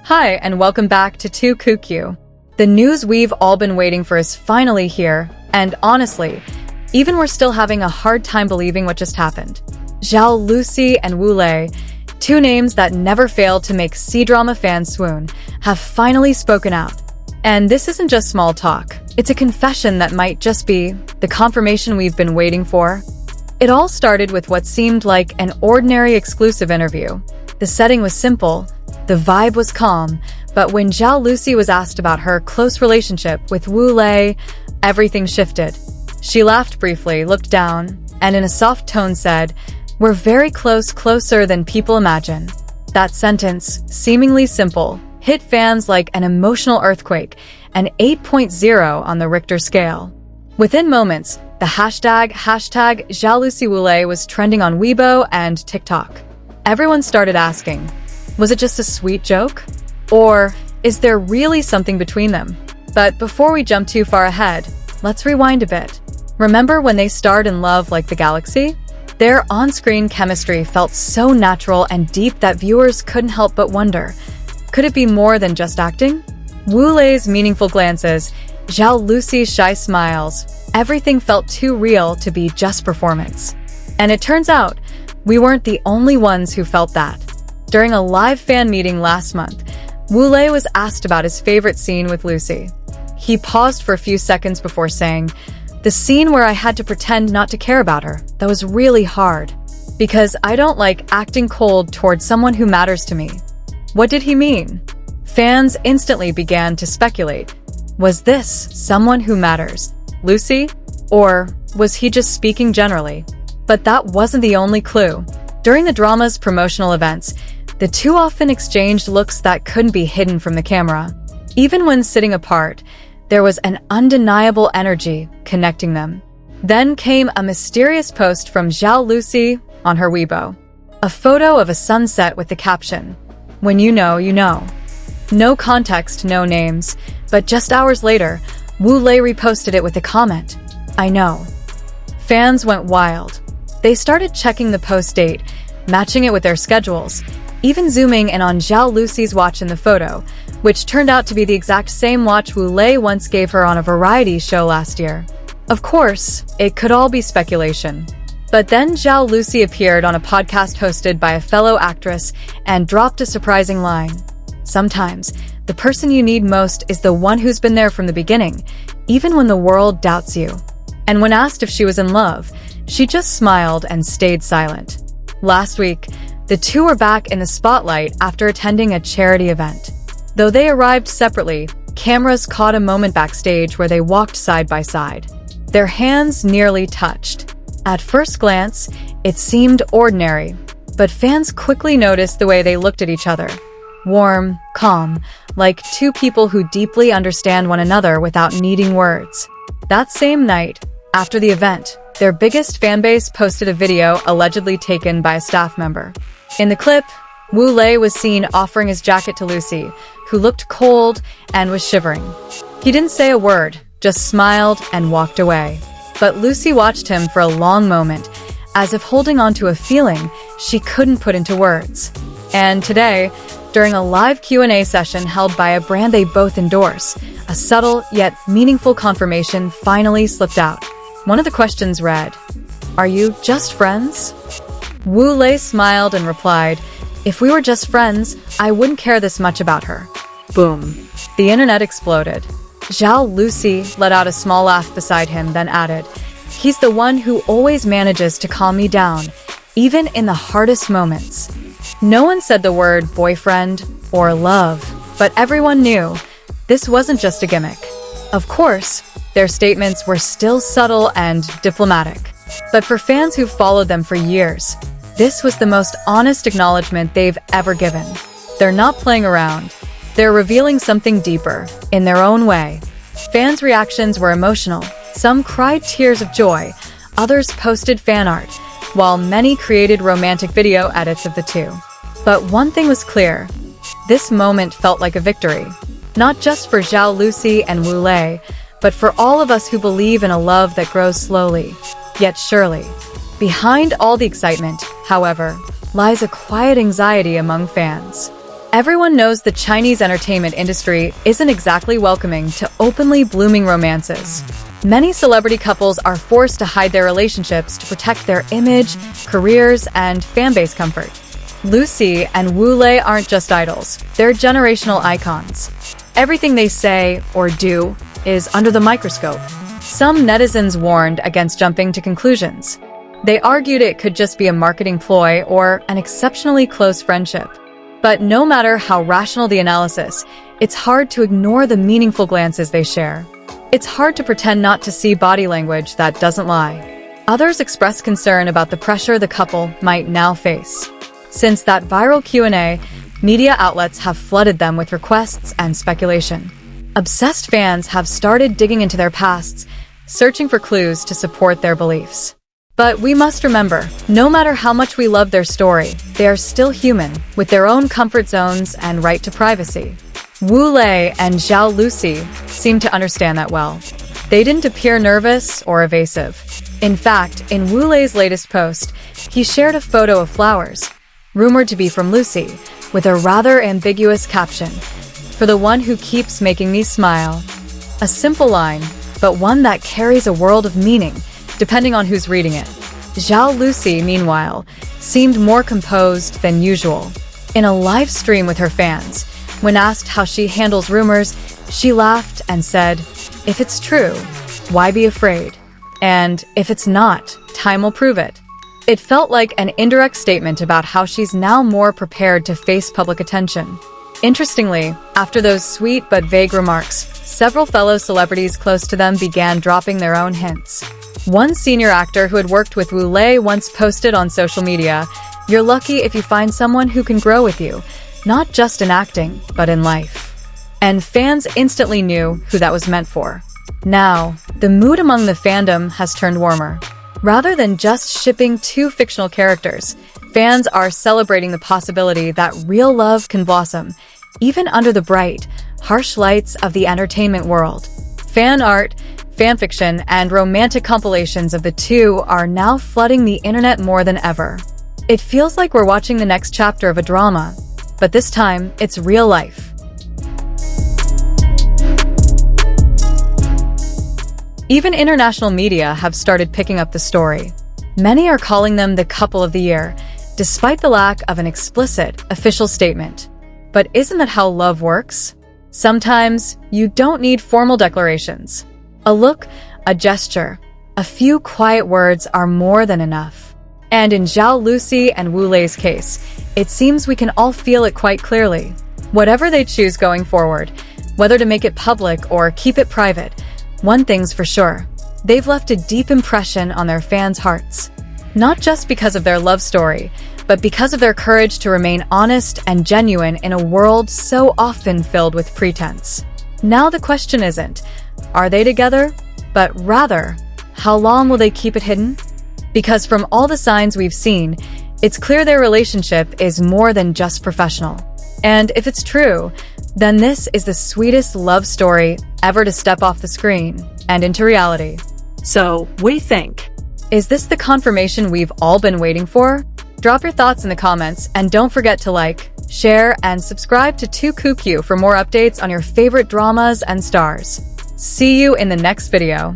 Hi, and welcome back to 2QQ. The news we've all been waiting for is finally here, and honestly, even we're still having a hard time believing what just happened. Zhao Lusi and Wu Lei, two names that never fail to make C-drama fans swoon, have finally spoken out. And this isn't just small talk. It's a confession that might just be the confirmation we've been waiting for. It all started with what seemed like an ordinary exclusive interview. The setting was simple, the vibe was calm, but when Zhao Lusi was asked about her close relationship with Wu Lei, everything shifted. She laughed briefly, looked down, and in a soft tone said, "We're very close, closer than people imagine." That sentence, seemingly simple, hit fans like an emotional earthquake, an 8.0 on the Richter scale. Within moments, the hashtag Zhao Lusi Wu Lei was trending on Weibo and TikTok. Everyone started asking, was it just a sweet joke? Or is there really something between them? But before we jump too far ahead, let's rewind a bit. Remember when they starred in Love Like the Galaxy? Their on-screen chemistry felt so natural and deep that viewers couldn't help but wonder, could it be more than just acting? Wu Lei's meaningful glances, Zhao Lusi's shy smiles, everything felt too real to be just performance. And it turns out, we weren't the only ones who felt that. During a live fan meeting last month, Wu Lei was asked about his favorite scene with Lusi. He paused for a few seconds before saying, "The scene where I had to pretend not to care about her, that was really hard. Because I don't like acting cold towards someone who matters to me." What did he mean? Fans instantly began to speculate. Was this someone who matters, Lusi? Or was he just speaking generally? But that wasn't the only clue. During the drama's promotional events, the two often exchanged looks that couldn't be hidden from the camera. Even when sitting apart, there was an undeniable energy connecting them. Then came a mysterious post from Zhao Lusi on her Weibo. A photo of a sunset with the caption, "When you know, you know." No context, no names, but just hours later, Wu Lei reposted it with a comment, "I know." Fans went wild. They started checking the post date, matching it with their schedules, even zooming in on Zhao Lusi's watch in the photo, which turned out to be the exact same watch Wu Lei once gave her on a variety show last year. Of course, it could all be speculation. But then Zhao Lusi appeared on a podcast hosted by a fellow actress and dropped a surprising line. "Sometimes, the person you need most is the one who's been there from the beginning, even when the world doubts you." And when asked if she was in love, she just smiled and stayed silent. Last week, the two were back in the spotlight after attending a charity event. Though they arrived separately, cameras caught a moment backstage where they walked side by side. Their hands nearly touched. At first glance, it seemed ordinary, but fans quickly noticed the way they looked at each other. Warm, calm, like two people who deeply understand one another without needing words. That same night, after the event, their biggest fanbase posted a video allegedly taken by a staff member. In the clip, Wu Lei was seen offering his jacket to Lusi, who looked cold and was shivering. He didn't say a word, just smiled and walked away. But Lusi watched him for a long moment, as if holding on to a feeling she couldn't put into words. And today, during a live Q&A session held by a brand they both endorse, a subtle yet meaningful confirmation finally slipped out. One of the questions read, "Are you just friends?" Wu Lei smiled and replied, "If we were just friends, I wouldn't care this much about her." Boom. The internet exploded. Zhao Lusi let out a small laugh beside him, then added, "He's the one who always manages to calm me down, even in the hardest moments." No one said the word boyfriend or love, but everyone knew this wasn't just a gimmick. Of course, their statements were still subtle and diplomatic. But for fans who followed them for years, this was the most honest acknowledgement they've ever given. They're not playing around. They're revealing something deeper, in their own way. Fans' reactions were emotional. Some cried tears of joy, others posted fan art, while many created romantic video edits of the two. But one thing was clear. This moment felt like a victory. Not just for Zhao Lusi and Wu Lei, but for all of us who believe in a love that grows slowly, yet surely. Behind all the excitement, however, lies a quiet anxiety among fans. Everyone knows the Chinese entertainment industry isn't exactly welcoming to openly blooming romances. Many celebrity couples are forced to hide their relationships to protect their image, careers, and fanbase comfort. Lucy and Wu Lei aren't just idols, they're generational icons. Everything they say or do is under the microscope. Some netizens warned against jumping to conclusions. They argued it could just be a marketing ploy or an exceptionally close friendship. But no matter how rational the analysis, it's hard to ignore the meaningful glances they share. It's hard to pretend not to see body language that doesn't lie. Others express concern about the pressure the couple might now face. Since that viral Q&A, media outlets have flooded them with requests and speculation. Obsessed fans have started digging into their pasts, searching for clues to support their beliefs. But we must remember, no matter how much we love their story, they are still human, with their own comfort zones and right to privacy. Wu Lei and Zhao Lusi seem to understand that well. They didn't appear nervous or evasive. In fact, in Wu Lei's latest post, he shared a photo of flowers, rumored to be from Lucy, with a rather ambiguous caption, "For the one who keeps making me smile." A simple line, but one that carries a world of meaning, depending on who's reading it. Zhao Lusi, meanwhile, seemed more composed than usual. In a live stream with her fans, when asked how she handles rumors, she laughed and said, "If it's true, why be afraid? And if it's not, time will prove it." It felt like an indirect statement about how she's now more prepared to face public attention. Interestingly, after those sweet but vague remarks, several fellow celebrities close to them began dropping their own hints. One senior actor who had worked with Wu Lei once posted on social media, "You're lucky if you find someone who can grow with you, not just in acting, but in life." And fans instantly knew who that was meant for. Now, the mood among the fandom has turned warmer. Rather than just shipping two fictional characters, fans are celebrating the possibility that real love can blossom, even under the bright, harsh lights of the entertainment world. Fan art, fanfiction, and romantic compilations of the two are now flooding the internet more than ever. It feels like we're watching the next chapter of a drama, but this time it's real life. Even international media have started picking up the story. Many are calling them the couple of the year, despite the lack of an explicit, official statement. But isn't that how love works? Sometimes you don't need formal declarations. A look, a gesture, a few quiet words are more than enough. And in Zhao Lusi and Wu Lei's case, it seems we can all feel it quite clearly. Whatever they choose going forward, whether to make it public or keep it private, one thing's for sure, they've left a deep impression on their fans' hearts. Not just because of their love story, but because of their courage to remain honest and genuine in a world so often filled with pretense. Now the question isn't, are they together? But rather, how long will they keep it hidden? Because from all the signs we've seen, it's clear their relationship is more than just professional. And if it's true, then this is the sweetest love story ever to step off the screen and into reality. So, what do you think? Is this the confirmation we've all been waiting for? Drop your thoughts in the comments and don't forget to like, share, and subscribe to 2QQ for more updates on your favorite dramas and stars. See you in the next video.